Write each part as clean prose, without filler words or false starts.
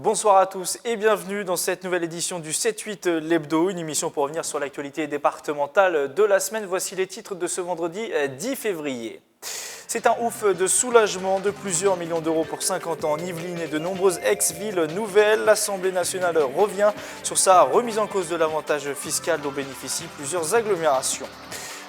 Bonsoir à tous et bienvenue dans cette nouvelle édition du 7-8 l'Hebdo, une émission pour revenir sur l'actualité départementale de la semaine. Voici les titres de ce vendredi 10 février. C'est un ouf de soulagement de plusieurs millions d'euros pour 50 ans en Yvelines et de nombreuses ex-villes nouvelles. L'Assemblée nationale revient sur sa remise en cause de l'avantage fiscal dont bénéficient plusieurs agglomérations.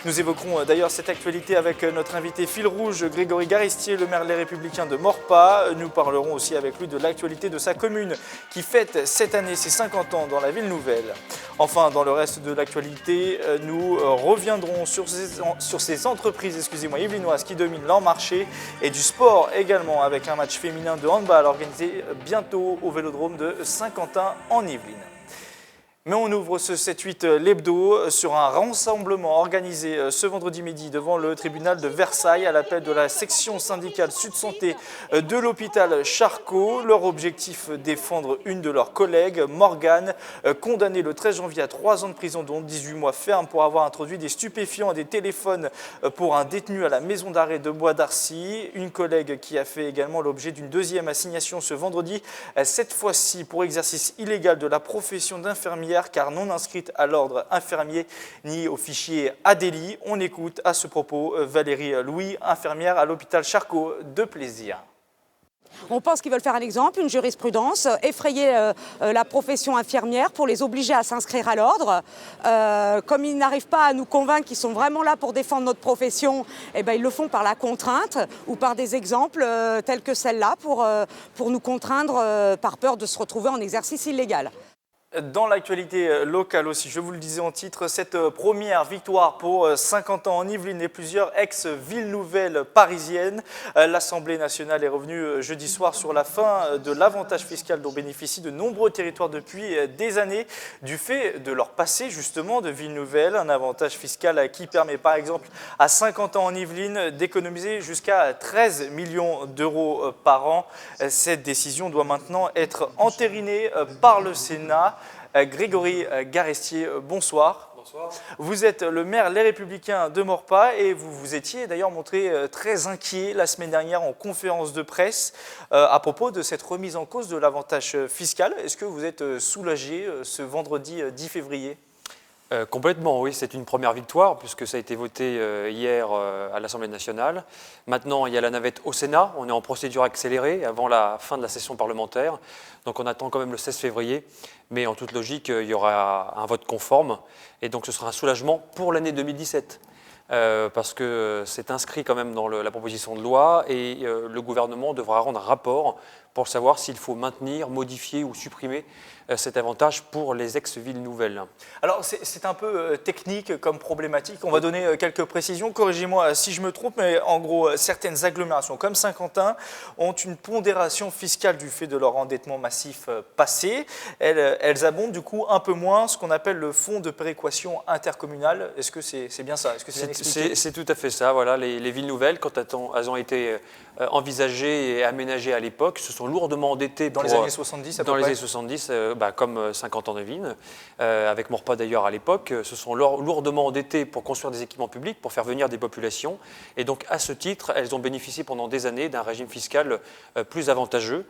Nous évoquerons d'ailleurs cette actualité avec notre invité fil rouge, Grégory Garistier, le maire Les Républicains de Maurepas. Nous parlerons aussi avec lui de l'actualité de sa commune qui fête cette année ses 50 ans dans la ville nouvelle. Enfin, dans le reste de l'actualité, nous reviendrons sur ces entreprises yvelinoises qui dominent leur marché et du sport également avec un match féminin de handball organisé bientôt au Vélodrome de Saint-Quentin en Yvelines. Mais on ouvre ce 7-8 l'Hebdo sur un rassemblement organisé ce vendredi midi devant le tribunal de Versailles à l'appel de la section syndicale Sud Santé de l'hôpital Charcot. Leur objectif, défendre une de leurs collègues, Morgane, condamnée le 13 janvier à 3 ans de prison dont 18 mois ferme pour avoir introduit des stupéfiants et des téléphones pour un détenu à la maison d'arrêt de Bois d'Arcy. Une collègue qui a fait également l'objet d'une deuxième assignation ce vendredi, cette fois-ci pour exercice illégal de la profession d'infirmière car non inscrite à l'ordre infirmier ni au fichier ADELI. On écoute à ce propos Valérie Louis, infirmière à l'hôpital Charcot de Plaisir. On pense qu'ils veulent faire un exemple, une jurisprudence, effrayer la profession infirmière pour les obliger à s'inscrire à l'ordre. Comme ils n'arrivent pas à nous convaincre qu'ils sont vraiment là pour défendre notre profession, eh ben, ils le font par la contrainte ou par des exemples tels que celle-là pour nous contraindre par peur de se retrouver en exercice illégal. Dans l'actualité locale aussi, je vous le disais en titre, cette première victoire pour 50 ans en Yvelines et plusieurs ex-villes nouvelles parisiennes. L'Assemblée nationale est revenue jeudi soir sur la fin de l'avantage fiscal dont bénéficient de nombreux territoires depuis des années du fait de leur passé justement de villes nouvelles. Un avantage fiscal qui permet par exemple à 50 ans en Yvelines d'économiser jusqu'à 13 millions d'euros par an. Cette décision doit maintenant être entérinée par le Sénat. Grégory Garistier, bonsoir. Bonsoir. Vous êtes le maire Les Républicains de Maurepas et vous vous étiez d'ailleurs montré très inquiet la semaine dernière en conférence de presse à propos de cette remise en cause de l'avantage fiscal. Est-ce que vous êtes soulagé ce vendredi 10 février ? Complètement, oui, c'est une première victoire puisque ça a été voté hier à l'Assemblée nationale. Maintenant, il y a la navette au Sénat, on est en procédure accélérée avant la fin de la session parlementaire. Donc on attend quand même le 16 février, mais en toute logique, il y aura un vote conforme et donc ce sera un soulagement pour l'année 2017. Parce que c'est inscrit quand même dans la proposition de loi et le gouvernement devra rendre un rapport pour savoir s'il faut maintenir, modifier ou supprimer cet avantage pour les ex-villes nouvelles. Alors c'est un peu technique comme problématique, on va donner quelques précisions, corrigez-moi si je me trompe, mais en gros certaines agglomérations comme Saint-Quentin ont une pondération fiscale du fait de leur endettement massif passé. Elles abondent du coup un peu moins ce qu'on appelle le fonds de péréquation intercommunale. Est-ce que c'est bien ça? Est-ce que c'est tout à fait ça. Voilà, les villes nouvelles, quand elles ont été envisagées et aménagées à l'époque, se sont lourdement endettées dans les années 70 à peu près. Dans les années 70, comme 50 ans de Yvelines, avec Maurepas d'ailleurs à l'époque, se sont lourdement endettées pour construire des équipements publics, pour faire venir des populations. Et donc à ce titre, elles ont bénéficié pendant des années d'un régime fiscal plus avantageux.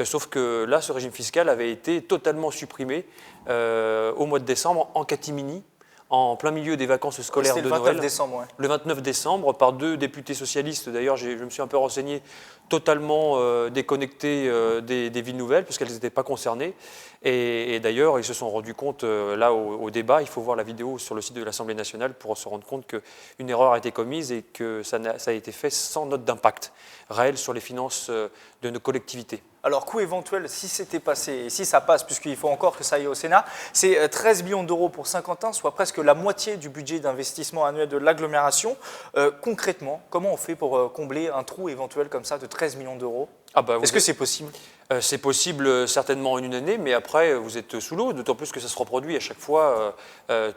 Sauf que là, ce régime fiscal avait été totalement supprimé au mois de décembre en catimini, en plein milieu des vacances scolaires de Noël. C'était le 29 décembre, ouais. Le 29 décembre, par deux députés socialistes, d'ailleurs, je me suis un peu renseigné, totalement déconnectés des villes nouvelles, puisqu'elles n'étaient pas concernées. Et d'ailleurs, ils se sont rendus compte, là, au débat, il faut voir la vidéo sur le site de l'Assemblée nationale pour se rendre compte qu'une erreur a été commise et que ça a été fait sans note d'impact réel sur les finances de nos collectivités. Alors, coût éventuel, si c'était passé, et si ça passe, puisqu'il faut encore que ça aille au Sénat, c'est 13 millions d'euros pour Saint-Quentin, soit presque la moitié du budget d'investissement annuel de l'agglomération. Concrètement, comment on fait pour combler un trou éventuel comme ça de 13 millions d'euros ? Est-ce que c'est possible ? C'est possible certainement en une année, mais après, vous êtes sous l'eau, d'autant plus que ça se reproduit à chaque fois,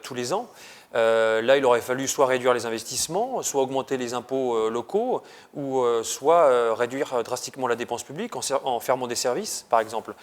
tous les ans. Là, il aurait fallu soit réduire les investissements, soit augmenter les impôts locaux, ou soit réduire drastiquement la dépense publique en fermant des services, par exemple.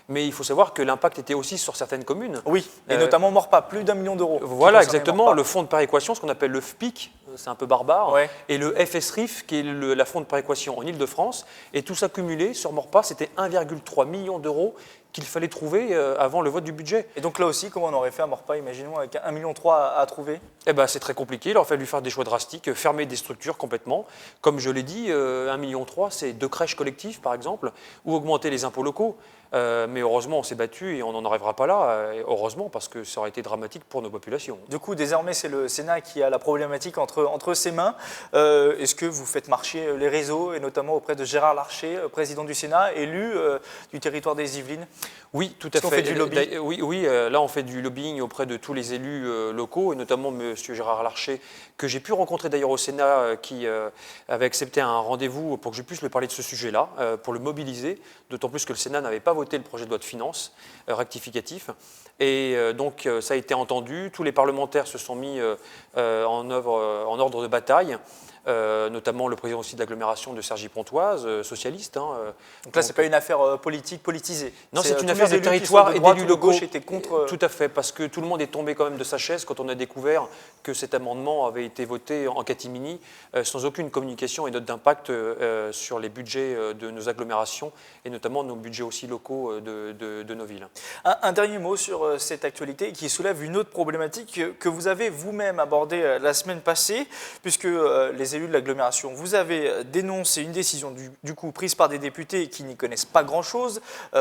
Mais il faut savoir que l'impact était aussi sur certaines communes. Oui, et notamment Maurepas, plus d'1 million d'euros. Voilà, exactement. Le fonds de péréquation, ce qu'on appelle le FPIC, c'est un peu barbare, ouais. Et le FSRIF, qui est la fonds de péréquation en Ile-de-France. Et tout ça cumulé sur Maurepas, c'était 1,3 million d'euros qu'il fallait trouver avant le vote du budget. Et donc là aussi, comment on aurait fait à Maurepas, imaginons, avec 1,3 million à trouver? Eh ben, c'est très compliqué, il aurait fallu faire des choix drastiques, fermer des structures complètement. Comme je l'ai dit, 1,3 million, c'est 2 crèches collectives par exemple, ou augmenter les impôts locaux. Mais heureusement, on s'est battu et on n'en arrivera pas là, heureusement, parce que ça aurait été dramatique pour nos populations. Du coup, désormais, c'est le Sénat qui a la problématique entre ses mains. Est-ce que vous faites marcher les réseaux, et notamment auprès de Gérard Larcher, président du Sénat, élu du territoire des Yvelines? Oui, tout à fait. On fait du lobby? Oui, là on fait du lobbying auprès de tous les élus locaux, et notamment M. Gérard Larcher, que j'ai pu rencontrer d'ailleurs au Sénat, qui avait accepté un rendez-vous pour que je puisse lui parler de ce sujet-là, pour le mobiliser, d'autant plus que le Sénat n'avait pas voté le projet de loi de finances rectificatif. Et donc ça a été entendu, tous les parlementaires se sont mis en ordre de bataille. Notamment le président aussi de l'agglomération de Cergy-Pontoise, socialiste. Donc là, ce n'est pas une affaire politisée. Non, c'est une affaire de territoire et d'élus locaux. Gauche étaient contre... Tout à fait, parce que tout le monde est tombé quand même de sa chaise quand on a découvert que cet amendement avait été voté en catimini, sans aucune communication et note d'impact sur les budgets de nos agglomérations et notamment nos budgets aussi locaux de nos villes. Un dernier mot sur cette actualité qui soulève une autre problématique que vous avez vous-même abordée la semaine passée, puisque les élus de l'agglomération, vous avez dénoncé une décision du coup prise par des députés qui n'y connaissent pas grand-chose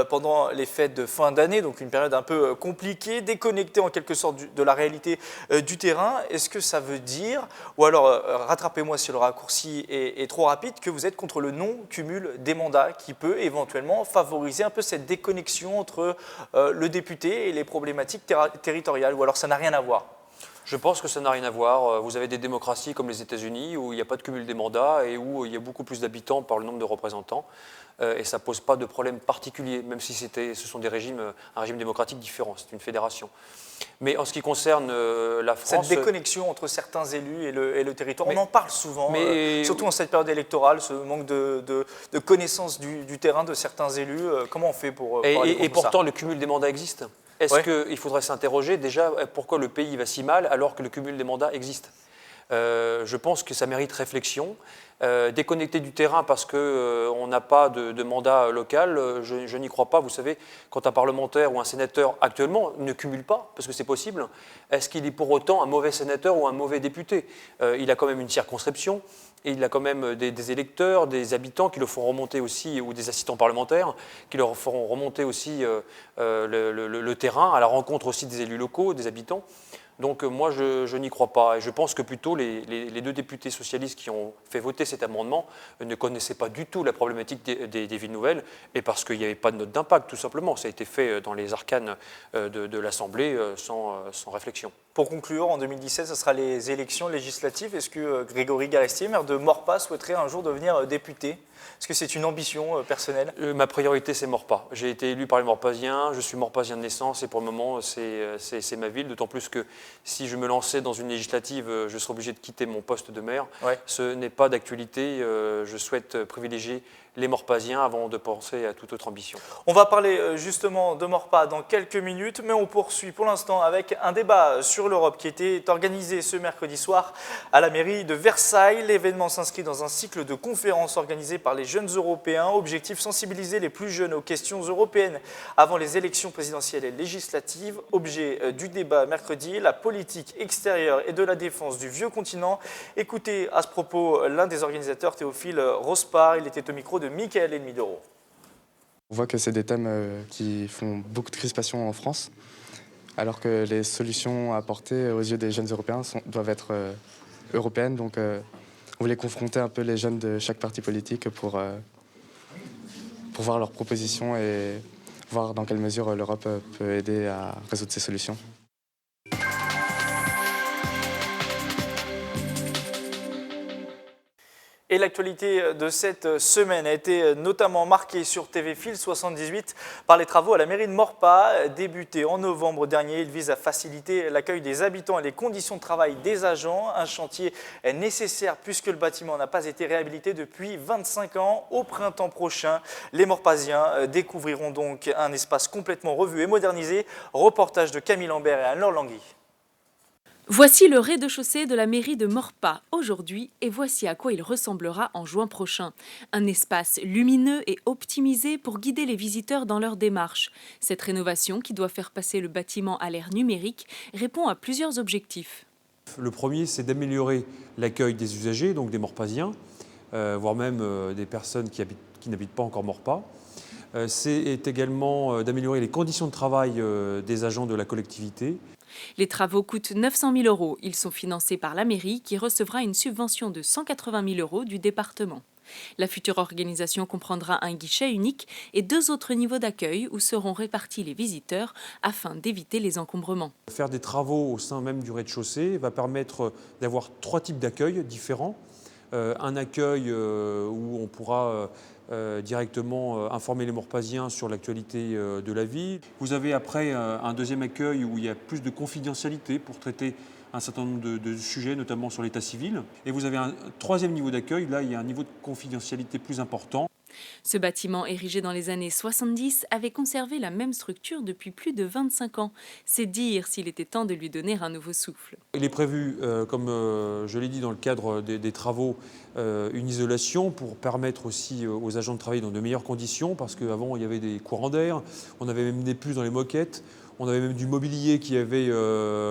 pendant les fêtes de fin d'année, donc une période un peu compliquée, déconnectée en quelque sorte de la réalité du terrain. Est-ce que ça veut dire, ou alors rattrapez-moi si le raccourci est trop rapide, que vous êtes contre le non-cumul des mandats qui peut éventuellement favoriser un peu cette déconnexion entre le député et les problématiques territoriales, ou alors ça n'a rien à voir? Je pense que ça n'a rien à voir. Vous avez des démocraties comme les États-Unis où il n'y a pas de cumul des mandats et où il y a beaucoup plus d'habitants par le nombre de représentants. Et ça ne pose pas de problème particulier, même si ce sont un régime démocratique différent, c'est une fédération. Mais en ce qui concerne la France... Cette déconnexion entre certains élus et le territoire, on en parle souvent, surtout en cette période électorale, ce manque de connaissance du terrain de certains élus. Comment on fait pour aller contre et pourtant, ça? le cumul des mandats existe. Est-ce qu'il faudrait s'interroger déjà pourquoi le pays va si mal alors que le cumul des mandats existe? Je pense que ça mérite réflexion. Déconnecter du terrain parce qu'on n'a pas de mandat local, je n'y crois pas. Vous savez, quand un parlementaire ou un sénateur actuellement ne cumule pas, parce que c'est possible, est-ce qu'il est pour autant un mauvais sénateur ou un mauvais député? Il a quand même une circonscription, et il a quand même des électeurs, des habitants qui le font remonter aussi, ou des assistants parlementaires, qui leur feront remonter aussi le terrain, à la rencontre aussi des élus locaux, des habitants. Donc moi, je n'y crois pas. Et je pense que plutôt les deux députés socialistes qui ont fait voter cet amendement ne connaissaient pas du tout la problématique des villes nouvelles, et parce qu'il n'y avait pas de note d'impact, tout simplement. Ça a été fait dans les arcanes de l'Assemblée sans réflexion. Pour conclure, en 2017, ce sera les élections législatives. Est-ce que Grégory Garestier, maire de Maurepas, souhaiterait un jour devenir député? Est-ce que c'est une ambition personnelle? Ma priorité, c'est Maurepas. J'ai été élu par les Maurepasiens, je suis Maurepasien de naissance et pour le moment, c'est ma ville. D'autant plus que si je me lançais dans une législative, je serais obligé de quitter mon poste de maire. Ouais. Ce n'est pas d'actualité. Je souhaite privilégier les Maurepasiens avant de penser à toute autre ambition. On va parler justement de Maurepas dans quelques minutes, mais on poursuit pour l'instant avec un débat sur l'Europe qui était organisé ce mercredi soir à la mairie de Versailles. L'événement s'inscrit dans un cycle de conférences organisé par les jeunes européens. Objectif, sensibiliser les plus jeunes aux questions européennes avant les élections présidentielles et législatives. Objet du débat mercredi, la politique extérieure et de la défense du vieux continent. Écoutez à ce propos l'un des organisateurs, Théophile Rospard. Il était au micro de Michael Elmidoro. On voit que c'est des thèmes qui font beaucoup de crispation en France, alors que les solutions apportées aux yeux des jeunes Européens doivent être européennes. Donc on voulait confronter un peu les jeunes de chaque parti politique pour voir leurs propositions et voir dans quelle mesure l'Europe peut aider à résoudre ces solutions. Et l'actualité de cette semaine a été notamment marquée sur TV Fil 78 par les travaux à la mairie de Maurepas. Débutés en novembre dernier, ils visent à faciliter l'accueil des habitants et les conditions de travail des agents. Un chantier nécessaire puisque le bâtiment n'a pas été réhabilité depuis 25 ans. Au printemps prochain, les Maurepasiens découvriront donc un espace complètement revu et modernisé. Reportage de Camille Lambert et Anne-Laure Langui. Voici le rez-de-chaussée de la mairie de Maurepas aujourd'hui et voici à quoi il ressemblera en juin prochain. Un espace lumineux et optimisé pour guider les visiteurs dans leur démarche. Cette rénovation, qui doit faire passer le bâtiment à l'ère numérique, répond à plusieurs objectifs. Le premier, c'est d'améliorer l'accueil des usagers, donc des Morepasiens, voire même des personnes qui n'habitent pas encore Maurepas. C'est également d'améliorer les conditions de travail des agents de la collectivité. Les travaux coûtent 900 000 €. Ils sont financés par la mairie qui recevra une subvention de 180 000 € du département. La future organisation comprendra un guichet unique et 2 autres niveaux d'accueil où seront répartis les visiteurs afin d'éviter les encombrements. Faire des travaux au sein même du rez-de-chaussée va permettre d'avoir 3 types d'accueil différents. Un accueil où on pourra directement informer les Morepasiens sur l'actualité de la ville. Vous avez après un deuxième accueil où il y a plus de confidentialité pour traiter un certain nombre de sujets, notamment sur l'état civil. Et vous avez un troisième niveau d'accueil, là il y a un niveau de confidentialité plus important. Ce bâtiment, érigé dans les années 70, avait conservé la même structure depuis plus de 25 ans. C'est dire s'il était temps de lui donner un nouveau souffle. Il est prévu, comme je l'ai dit dans le cadre des travaux, une isolation pour permettre aussi aux agents de travailler dans de meilleures conditions, parce qu'avant il y avait des courants d'air, on avait même des puces dans les moquettes, on avait même du mobilier qui avait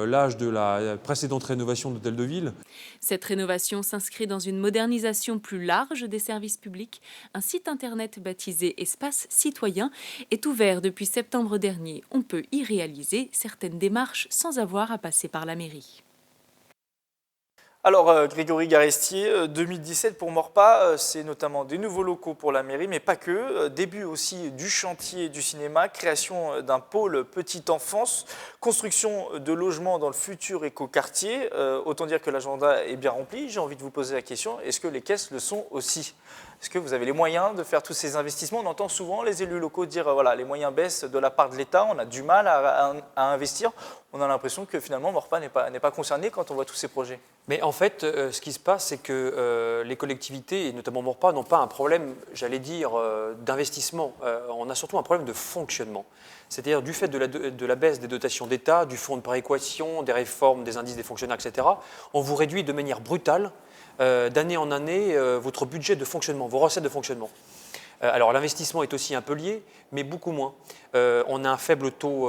l'âge de la précédente rénovation d'hôtel de ville. Cette rénovation s'inscrit dans une modernisation plus large des services publics. Un site internet baptisé Espace Citoyen est ouvert depuis septembre dernier. On peut y réaliser certaines démarches sans avoir à passer par la mairie. Alors, Grégory Garestier, 2017 pour Maurepas, c'est notamment des nouveaux locaux pour la mairie, mais pas que. Début aussi du chantier du cinéma, création d'un pôle petite enfance, construction de logements dans le futur écoquartier. Autant dire que l'agenda est bien rempli. J'ai envie de vous poser la question, est-ce que les caisses le sont aussi ? Est-ce que vous avez les moyens de faire tous ces investissements? On entend souvent les élus locaux dire voilà, les moyens baissent de la part de l'État, on a du mal à investir. On a l'impression que finalement Maurepas n'est pas concerné quand on voit tous ces projets. Mais en fait, ce qui se passe, c'est que les collectivités, et notamment Maurepas, n'ont pas un problème, j'allais dire, d'investissement. On a surtout un problème de fonctionnement. C'est-à-dire du fait de la baisse des dotations d'État, du fonds de péréquation, des réformes, des indices des fonctionnaires, etc., on vous réduit de manière brutale, d'année en année, votre budget de fonctionnement, vos recettes de fonctionnement. Alors l'investissement est aussi un peu lié, mais beaucoup moins. On a un faible taux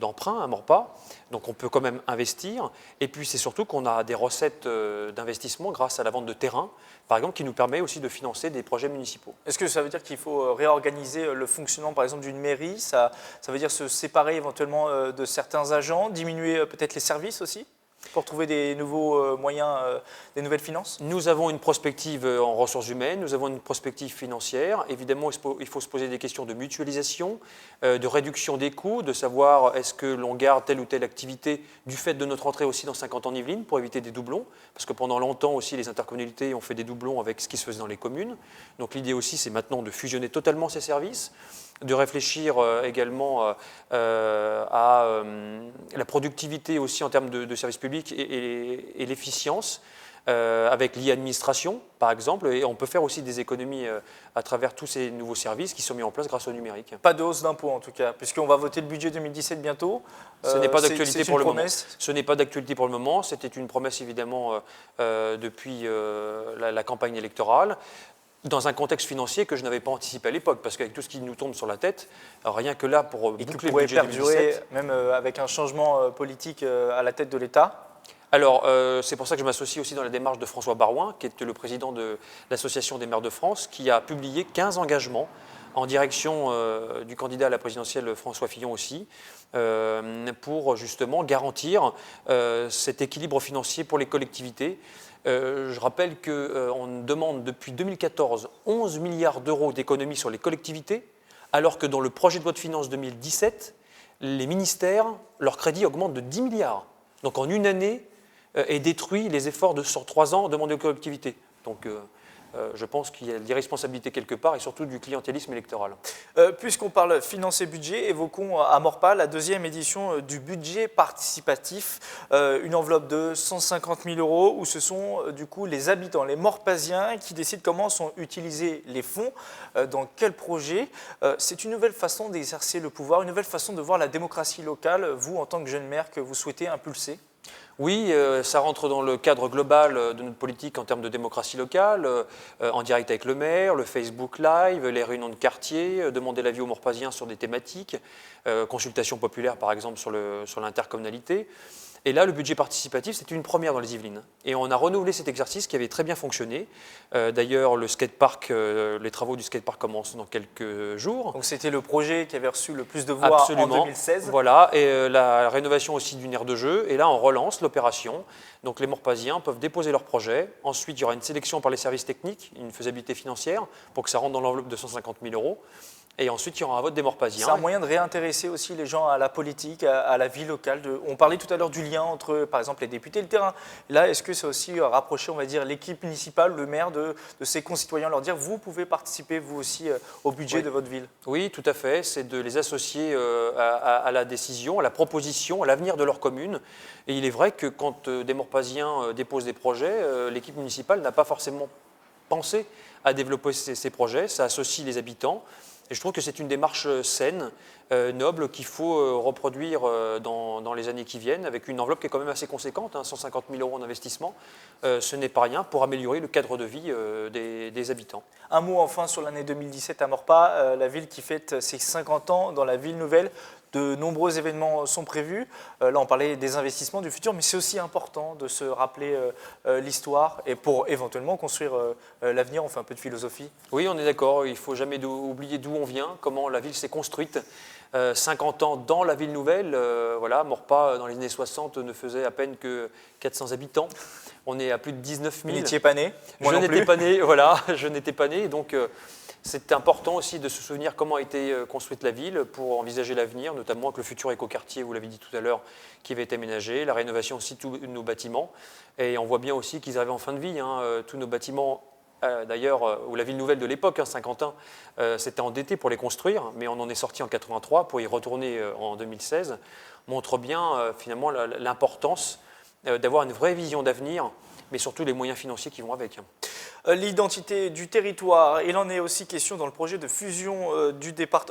d'emprunt à Maurepas, donc on peut quand même investir. Et puis c'est surtout qu'on a des recettes d'investissement grâce à la vente de terrain, par exemple, qui nous permet aussi de financer des projets municipaux. Est-ce que ça veut dire qu'il faut réorganiser le fonctionnement, par exemple, d'une mairie? Ça veut dire se séparer éventuellement de certains agents, diminuer peut-être les services aussi pour trouver des nouveaux moyens, des nouvelles finances? Nous avons une prospective en ressources humaines, nous avons une prospective financière. Évidemment, il faut se poser des questions de mutualisation, de réduction des coûts, de savoir est-ce que l'on garde telle ou telle activité du fait de notre entrée aussi dans 50 ans en Yvelines pour éviter des doublons. Parce que pendant longtemps aussi, les intercommunalités ont fait des doublons avec ce qui se faisait dans les communes. Donc l'idée aussi, c'est maintenant de fusionner totalement ces services, de réfléchir également à la productivité aussi en termes de services publics et l'efficience avec l'e-administration par exemple, et on peut faire aussi des économies à travers tous ces nouveaux services qui sont mis en place grâce au numérique. Pas de hausse d'impôts en tout cas, puisqu'on va voter le budget 2017 bientôt. Ce n'est pas d'actualité pour le moment. Ce n'est pas d'actualité pour le moment, c'était une promesse évidemment depuis la campagne électorale, dans un contexte financier que je n'avais pas anticipé à l'époque, parce qu'avec tout ce qui nous tombe sur la tête, rien que là pour boucler le budget 2017... même avec un changement politique à la tête de l'État. Alors, c'est pour ça que je m'associe aussi dans la démarche de François Barouin, qui est le président de l'Association des maires de France, qui a publié 15 engagements en direction du candidat à la présidentielle François Fillon aussi, pour justement garantir cet équilibre financier pour les collectivités. Je rappelle qu'on demande depuis 2014 11 milliards d'euros d'économies sur les collectivités, alors que dans le projet de loi de finances 2017, les ministères, leur crédit augmente de 10 milliards. Donc en une année est détruit les efforts sur 3 ans demandés aux collectivités. Donc je pense qu'il y a des responsabilités quelque part et surtout du clientélisme électoral. Puisqu'on parle finance et budget, évoquons à Maurepas la deuxième édition du budget participatif, une enveloppe de 150 000 € où ce sont du coup les habitants, les Maurepasiens qui décident comment sont utilisés les fonds, dans quel projet. C'est une nouvelle façon d'exercer le pouvoir, une nouvelle façon de voir la démocratie locale, vous en tant que jeune maire que vous souhaitez impulser. Oui, ça rentre dans le cadre global de notre politique en termes de démocratie locale, en direct avec le maire, le Facebook Live, les réunions de quartier, demander l'avis aux Morpasiens sur des thématiques, consultation populaire par exemple sur l'intercommunalité. Et là, le budget participatif, c'était une première dans les Yvelines. Et on a renouvelé cet exercice qui avait très bien fonctionné. D'ailleurs, le skatepark, les travaux du skatepark commencent dans quelques jours. Donc c'était le projet qui avait reçu le plus de voix Absolument. en 2016. Voilà, et la rénovation aussi d'une aire de jeu. Et là, on relance l'opération. Donc les Morpasiens peuvent déposer leur projet. Ensuite, il y aura une sélection par les services techniques, une faisabilité financière pour que ça rentre dans l'enveloppe de 150 000 €. Et ensuite, il y aura un vote des Morpasiens. C'est un moyen de réintéresser aussi les gens à la politique, à la vie locale. On parlait tout à l'heure du lien entre, par exemple, les députés et le terrain. Là, est-ce que c'est aussi rapprocher, on va dire, l'équipe municipale, le maire de ses concitoyens, leur dire, vous pouvez participer, vous aussi, au budget de votre ville? Oui, tout à fait. C'est de les associer à la décision, à la proposition, à l'avenir de leur commune. Et il est vrai que quand des Morpasiens déposent des projets, l'équipe municipale n'a pas forcément pensé à développer ces projets. Ça associe les habitants. Et je trouve que c'est une démarche saine, noble, qu'il faut reproduire dans les années qui viennent, avec une enveloppe qui est quand même assez conséquente, 150 000 € d'investissement. Ce n'est pas rien pour améliorer le cadre de vie des habitants. Un mot enfin sur l'année 2017 à Morpa, la ville qui fête ses 50 ans dans la ville nouvelle. De nombreux événements sont prévus. Là, on parlait des investissements du futur, mais c'est aussi important de se rappeler l'histoire et pour éventuellement construire l'avenir. On fait un peu de philosophie. Oui, on est d'accord. Il ne faut jamais oublier d'où on vient, comment la ville s'est construite. 50 ans dans la ville nouvelle. Voilà, Morpa, dans les années 60, ne faisait à peine que 400 habitants. On est à plus de 19 000. Vous n'étiez pas né? Je n'étais pas né, voilà, je n'étais pas né. Donc, c'est important aussi de se souvenir comment a été construite la ville pour envisager l'avenir, notamment avec le futur écoquartier, vous l'avez dit tout à l'heure, qui va être aménagé, la rénovation aussi de tous nos bâtiments. Et on voit bien aussi qu'ils arrivent en fin de vie. Tous nos bâtiments, d'ailleurs, ou la ville nouvelle de l'époque, Saint-Quentin, s'était endetté pour les construire, mais on en est sorti en 83 pour y retourner en 2016, montre bien finalement l'importance d'avoir une vraie vision d'avenir, mais surtout les moyens financiers qui vont avec. L'identité du territoire, il en est aussi question dans le projet de fusion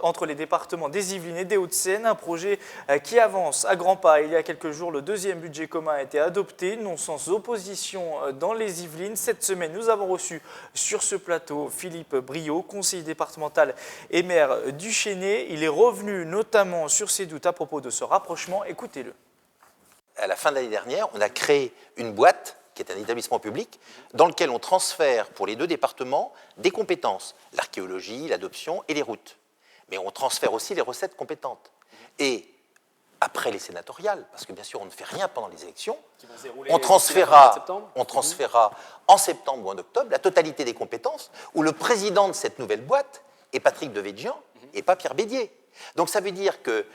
entre les départements des Yvelines et des Hauts-de-Seine, un projet qui avance à grands pas. Il y a quelques jours, le deuxième budget commun a été adopté, non sans opposition dans les Yvelines. Cette semaine, nous avons reçu sur ce plateau Philippe Briot, conseiller départemental et maire du Chesnay. Il est revenu notamment sur ses doutes à propos de ce rapprochement. Écoutez-le. À la fin de l'année dernière, on a créé une boîte qui est un établissement public, dans lequel on transfère pour les deux départements des compétences, l'archéologie, l'adoption et les routes. Mais on transfère aussi les recettes compétentes. Et après les sénatoriales, parce que bien sûr on ne fait rien pendant les élections, on transférera en septembre ou en octobre la totalité des compétences, où le président de cette nouvelle boîte est Patrick Devedjian et pas Pierre Bédier. Donc ça veut dire que,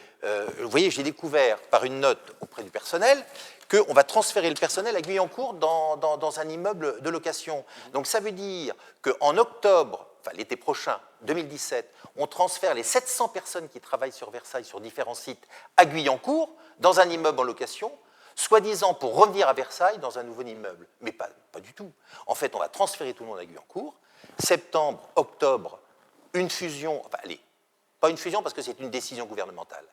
vous voyez, j'ai découvert par une note auprès du personnel qu'on va transférer le personnel à Guyancourt dans un immeuble de location. Donc ça veut dire qu'en octobre, enfin l'été prochain, 2017, on transfère les 700 personnes qui travaillent sur Versailles, sur différents sites, à Guyancourt, dans un immeuble en location, soi-disant pour revenir à Versailles dans un nouveau immeuble. Mais pas du tout. En fait, on va transférer tout le monde à Guyancourt. Septembre, octobre, une fusion, enfin allez, pas une fusion parce que c'est une décision gouvernementale,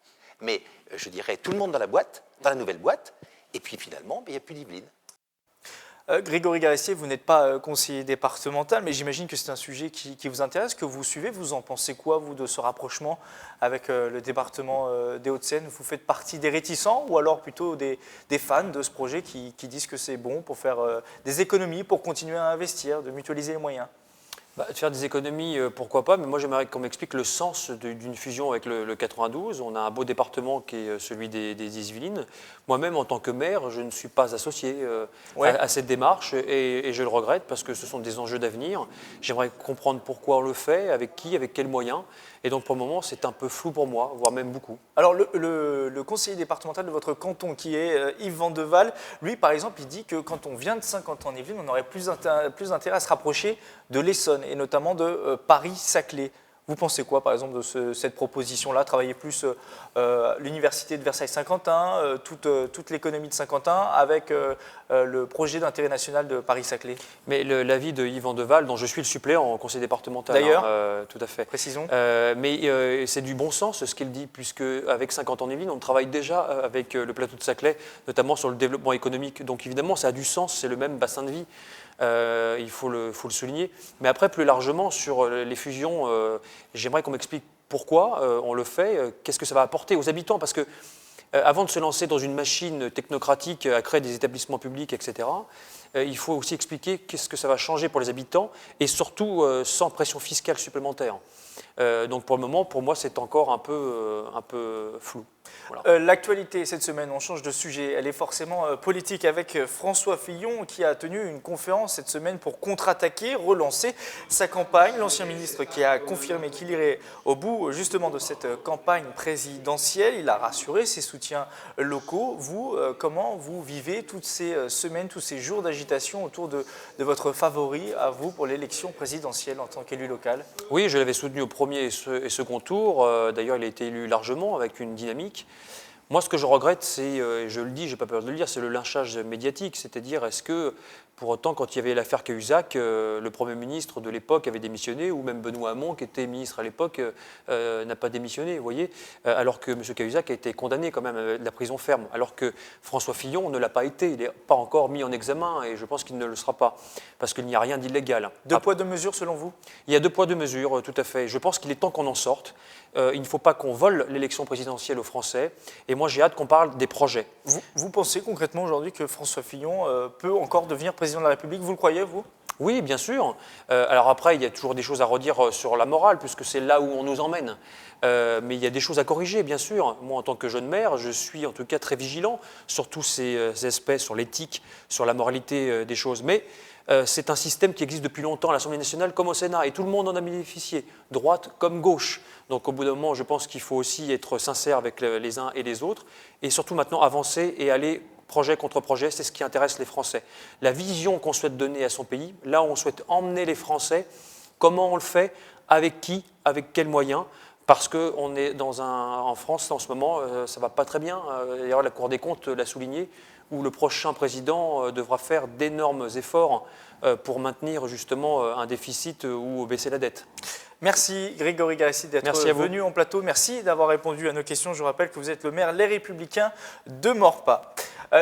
mais je dirais tout le monde dans la boîte, dans la nouvelle boîte, et puis finalement, il n'y a plus d'Yvelines. Grégory Garestier, vous n'êtes pas conseiller départemental, mais j'imagine que c'est un sujet qui vous intéresse, que vous suivez. Vous en pensez quoi, vous, de ce rapprochement avec le département des Hauts-de-Seine? Vous faites partie des réticents ou alors plutôt des fans de ce projet qui disent que c'est bon pour faire des économies, pour continuer à investir, de mutualiser les moyens? De faire des économies, pourquoi pas, mais moi j'aimerais qu'on m'explique le sens d'une fusion avec le 92. On a un beau département qui est celui des Yvelines. Moi-même, en tant que maire, je ne suis pas associé à cette démarche et je le regrette parce que ce sont des enjeux d'avenir. J'aimerais comprendre pourquoi on le fait, avec qui, avec quels moyens. Et donc pour le moment, c'est un peu flou pour moi, voire même beaucoup. Alors le conseiller départemental de votre canton, qui est Yves Vandeval, lui par exemple, il dit que quand on vient de 50 ans en Yvelines, on aurait plus d'intérêt à se rapprocher de l'Essonne et notamment de Paris-Saclay. Vous pensez quoi, par exemple, de cette proposition-là, travailler plus l'université de Versailles-Saint-Quentin, toute l'économie de Saint-Quentin, avec le projet d'intérêt national de Paris-Saclay? Mais l'avis de Yves Vandeval, dont je suis le suppléant en conseil départemental. D'ailleurs, tout à fait. Précisons. Mais c'est du bon sens ce qu'il dit, puisque avec 50 ans en Yvelines, on travaille déjà avec le plateau de Saclay, notamment sur le développement économique. Donc évidemment, ça a du sens, c'est le même bassin de vie. Il faut le souligner. Mais après, plus largement, sur les fusions, j'aimerais qu'on m'explique pourquoi on le fait, qu'est-ce que ça va apporter aux habitants, parce que avant de se lancer dans une machine technocratique à créer des établissements publics, etc., il faut aussi expliquer qu'est-ce que ça va changer pour les habitants, et surtout sans pression fiscale supplémentaire. Donc pour le moment, pour moi, c'est encore un peu flou. Voilà. L'actualité cette semaine, on change de sujet, elle est forcément politique avec François Fillon qui a tenu une conférence cette semaine pour contre-attaquer, relancer sa campagne. L'ancien ministre qui a confirmé qu'il irait au bout justement de cette campagne présidentielle, il a rassuré ses soutiens locaux. Vous, comment vous vivez toutes ces semaines, tous ces jours d'agitation autour de votre favori à vous pour l'élection présidentielle en tant qu'élu local? Oui, je l'avais soutenu au premier et second tour. D'ailleurs, il a été élu largement avec une dynamique. Moi, ce que je regrette, c'est, et je le dis, je n'ai pas peur de le dire, c'est le lynchage médiatique. C'est-à-dire, est-ce que, pour autant, quand il y avait l'affaire Cahuzac, le Premier ministre de l'époque avait démissionné, ou même Benoît Hamon, qui était ministre à l'époque, n'a pas démissionné, vous voyez, alors que M. Cahuzac a été condamné quand même à de la prison ferme, alors que François Fillon ne l'a pas été, il n'est pas encore mis en examen, et je pense qu'il ne le sera pas, parce qu'il n'y a rien d'illégal. Deux poids, deux mesures, selon vous? Il y a deux poids, deux mesures, tout à fait. Je pense qu'il est temps qu'on en sorte. Il ne faut pas qu'on vole l'élection présidentielle aux Français. Et moi, j'ai hâte qu'on parle des projets. Vous pensez concrètement aujourd'hui que François Fillon peut encore devenir président de la République? Vous le croyez, vous? Oui, bien sûr. Alors après, il y a toujours des choses à redire sur la morale, puisque c'est là où on nous emmène. Mais il y a des choses à corriger, bien sûr. Moi, en tant que jeune maire, je suis en tout cas très vigilant sur tous ces aspects, sur l'éthique, sur la moralité des choses. Mais c'est un système qui existe depuis longtemps à l'Assemblée nationale comme au Sénat, et tout le monde en a bénéficié, droite comme gauche. Donc au bout d'un moment, je pense qu'il faut aussi être sincère avec les uns et les autres, et surtout maintenant avancer et aller projet contre projet, c'est ce qui intéresse les Français. La vision qu'on souhaite donner à son pays, là où on souhaite emmener les Français, comment on le fait, avec qui, avec quels moyens, parce qu'on est en France en ce moment, ça ne va pas très bien. D'ailleurs, la Cour des comptes l'a souligné, où le prochain président devra faire d'énormes efforts pour maintenir justement un déficit ou baisser la dette. Merci Grégory Garessi d'être venu en plateau. Merci d'avoir répondu à nos questions. Je rappelle que vous êtes le maire Les Républicains de Maurepas.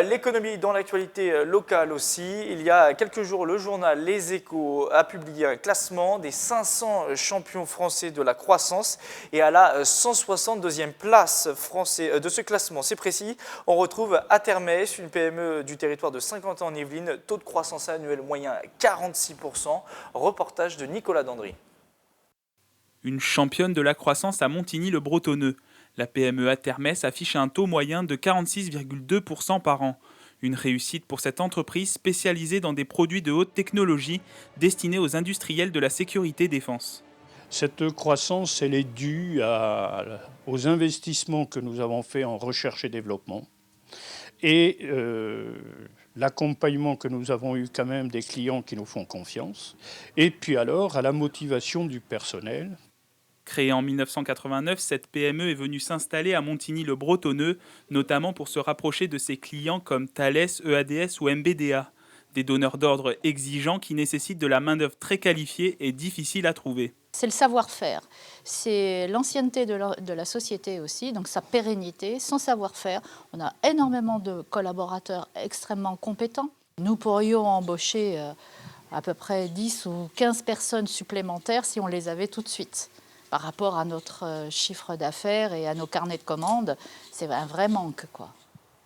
L'économie dans l'actualité locale aussi. Il y a quelques jours, le journal Les Échos a publié un classement des 500 champions français de la croissance. Et à la 162e place de ce classement, c'est précis, on retrouve Atermès, une PME du territoire de Saint-Quentin en Yvelines. Taux de croissance annuel moyen 46%. Reportage de Nicolas Dandry. Une championne de la croissance à Montigny-le-Bretonneux. La PME Atermès affiche un taux moyen de 46,2% par an. Une réussite pour cette entreprise spécialisée dans des produits de haute technologie destinés aux industriels de la sécurité défense. Cette croissance, elle est due aux investissements que nous avons faits en recherche et développement et l'accompagnement que nous avons eu quand même des clients qui nous font confiance, et puis alors à la motivation du personnel. Créée en 1989, cette PME est venue s'installer à Montigny-le-Bretonneux, notamment pour se rapprocher de ses clients comme Thales, EADS ou MBDA, des donneurs d'ordre exigeants qui nécessitent de la main-d'œuvre très qualifiée et difficile à trouver. C'est le savoir-faire, c'est l'ancienneté de la société aussi, donc sa pérennité, son savoir-faire. On a énormément de collaborateurs extrêmement compétents. Nous pourrions embaucher à peu près 10 ou 15 personnes supplémentaires si on les avait tout de suite. Par rapport à notre chiffre d'affaires et à nos carnets de commandes, c'est un vrai manque, quoi.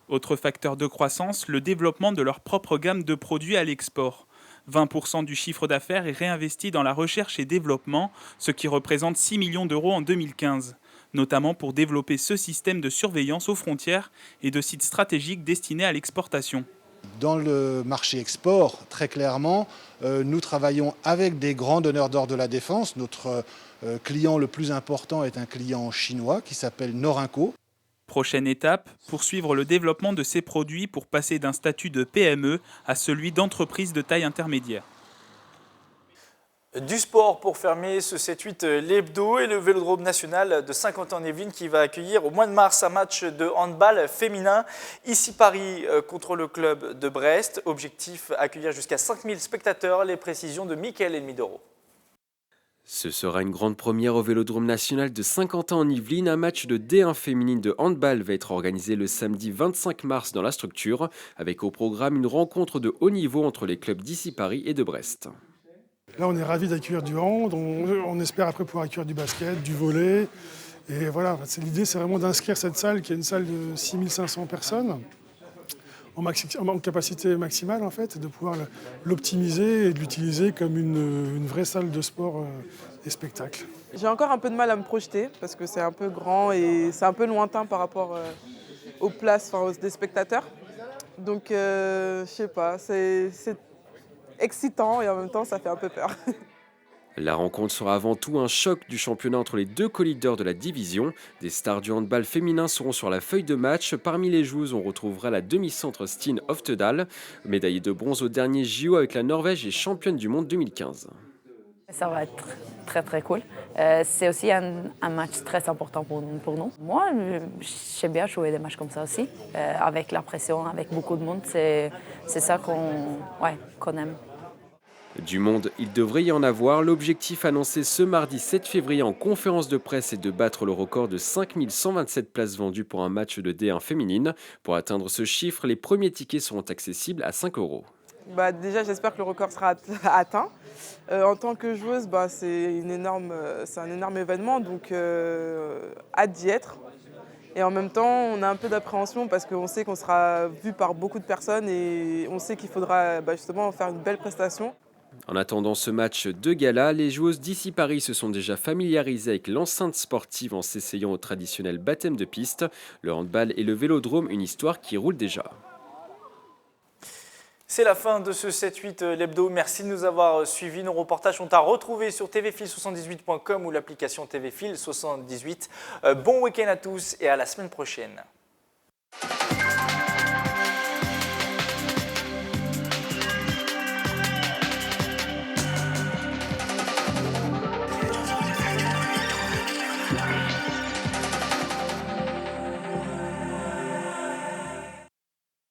Autre facteur de croissance, le développement de leur propre gamme de produits à l'export. 20% du chiffre d'affaires est réinvesti dans la recherche et développement, ce qui représente 6 millions d'euros en 2015, notamment pour développer ce système de surveillance aux frontières et de sites stratégiques destinés à l'exportation. Dans le marché export, très clairement, nous travaillons avec des grands donneurs d'ordre de la défense. Notre client le plus important est un client chinois qui s'appelle Norinco. Prochaine étape, poursuivre le développement de ces produits pour passer d'un statut de PME à celui d'entreprise de taille intermédiaire. Du sport pour fermer ce 7-8 l'hebdo et le Vélodrome national de Saint-Quentin-en-Yvelines qui va accueillir au mois de mars un match de handball féminin. Ici Paris contre le club de Brest. Objectif accueillir jusqu'à 5000 spectateurs. Les précisions de Mickaël Elmidoro. Ce sera une grande première au Vélodrome national de Saint-Quentin-en-Yvelines. Un match de D1 féminine de handball va être organisé le samedi 25 mars dans la structure, avec au programme une rencontre de haut niveau entre les clubs d'ici Paris et de Brest. Là, on est ravis d'accueillir du hand, on espère après pouvoir accueillir du basket, du volley. Et voilà, l'idée, c'est vraiment d'inscrire cette salle, qui est une salle de 6500 personnes, en capacité maximale, en fait, et de pouvoir l'optimiser et de l'utiliser comme une vraie salle de sport et spectacle. J'ai encore un peu de mal à me projeter, parce que c'est un peu grand et c'est un peu lointain par rapport aux places des spectateurs. Donc, je sais pas, c'est excitant et en même temps ça fait un peu peur. La rencontre sera avant tout un choc du championnat entre les deux co-leaders de la division. Des stars du handball féminin seront sur la feuille de match. Parmi les joueuses, on retrouvera la demi-centre Stine Oftedal, médaillée de bronze au dernier JO avec la Norvège et championne du monde 2015. Ça va être très très cool. C'est aussi un match très important pour nous. Moi, j'aime bien jouer des matchs comme ça aussi, avec la pression, avec beaucoup de monde. C'est ça qu'on aime. Du monde, il devrait y en avoir. L'objectif annoncé ce mardi 7 février en conférence de presse est de battre le record de 5127 places vendues pour un match de D1 féminine. Pour atteindre ce chiffre, les premiers tickets seront accessibles à 5 €. Déjà, j'espère que le record sera atteint. En tant que joueuse, c'est un énorme événement, donc hâte d'y être. Et en même temps, on a un peu d'appréhension parce qu'on sait qu'on sera vu par beaucoup de personnes et on sait qu'il faudra justement faire une belle prestation. En attendant ce match de gala, les joueuses d'ici Paris se sont déjà familiarisées avec l'enceinte sportive en s'essayant au traditionnel baptême de piste. Le handball et le vélodrome, une histoire qui roule déjà. C'est la fin de ce 7-8 l'hebdo. Merci de nous avoir suivis. Nos reportages sont à retrouver sur tvfil78.com ou l'application TVFil78. Bon week-end à tous et à la semaine prochaine.